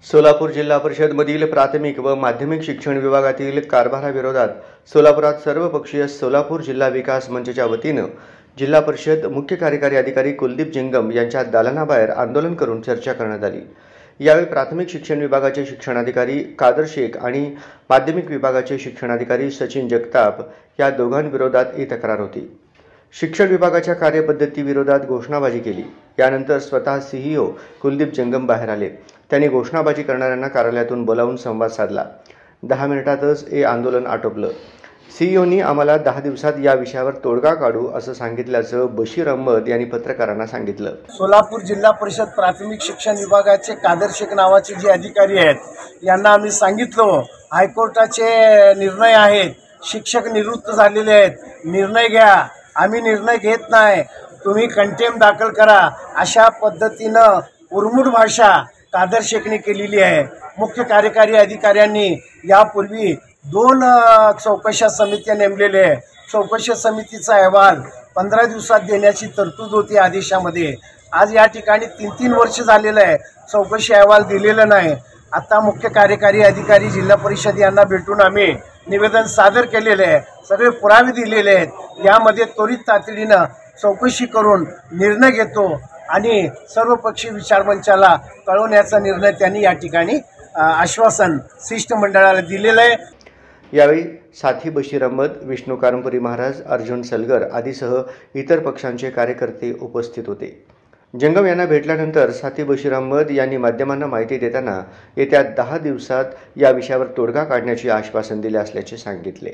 सोलापूर जिल्हा परिषदमधील प्राथमिक व माध्यमिक शिक्षण विभागातील कारभाराविरोधात सोलापुरात सर्वपक्षीय सोलापूर जिल्हा विकास मंचच्या वतीनं जिल्हा परिषद मुख्य कार्यकारी अधिकारी कुलदीप जंगम यांच्या दालनाबाहेर आंदोलन करून चर्चा करण्यात आली। यावेळी प्राथमिक शिक्षण विभागाचे शिक्षणाधिकारी कादर शेख आणि माध्यमिक विभागाचे शिक्षणाधिकारी सचिन जगताप या दोघांविरोधात ही तक्रार होती। शिक्षण विभागाच्या कार्यपद्धतीविरोधात घोषणाबाजी केली। यानंतर स्वतः सीईओ कुलदीप जंगम बाहेर आले। त्यांनी घोषणाबाजी करणाऱ्यांना कार्यालयातून बोलावून संवाद साधला। 10 मिनिटातच हे आंदोलन आटोपलं। सीईओनी आम्हाला 10 दिवसात या विषयावर तोडगा काढू असं सांगितल्याचं बशीर अहमद यांनी पत्रकारांना सांगितलं। सोलापूर जिल्हा परिषद प्राथमिक शिक्षण विभागाचे कादर शेख नावाचे जे अधिकारी आहेत यांना आम्ही सांगितलं हायकोर्टाचे निर्णय आहेत, शिक्षक निवृत्त झालेले आहेत, निर्णय घ्या, आम्ही निर्णय घेत नाही, तुम्ही कंटेम्प्ट दाखल करा, अशा पद्धतीनं उर्मुट भाषा कादर शेखने केलेली आहे। मुख्य कार्यकारी अधिकाऱ्यांनी यापूर्वी 2 चौकशा समित्या नेमलेल्या आहे। चौकशी समितीचा अहवाल 15 दिवसात देण्याची तरतूद होती आदेशामध्ये। आज या ठिकाणी 3-3 वर्ष झालेलं आहे, चौकशी अहवाल दिलेला नाही। आता मुख्य कार्यकारी अधिकारी जिल्हा परिषद यांना भेटून आम्ही निवेदन सादर केलेले आहे, सगळे पुरावे दिलेले आहेत। यामध्ये त्वरित तातडीनं चौकशी करून निर्णय घेतो आणि सर्वपक्षीय विचारमंचाला कळवण्याचा निर्णय त्यांनी या ठिकाणी आश्वासन शिष्टमंडळाला दिलेलं आहे। यावेळी साथी बशीर अहमद, विष्णू कारंपुरी महाराज, अर्जुन सलगर आदीसह इतर पक्षांचे कार्यकर्ते उपस्थित होते। जंगम यांना भेटल्यानंतर साथी बशीर अहमद यांनी माध्यमांना माहिती देताना येत्या 10 दिवसात या विषयावर तोडगा काढण्याचे आश्वासन दिले असल्याचे सांगितले।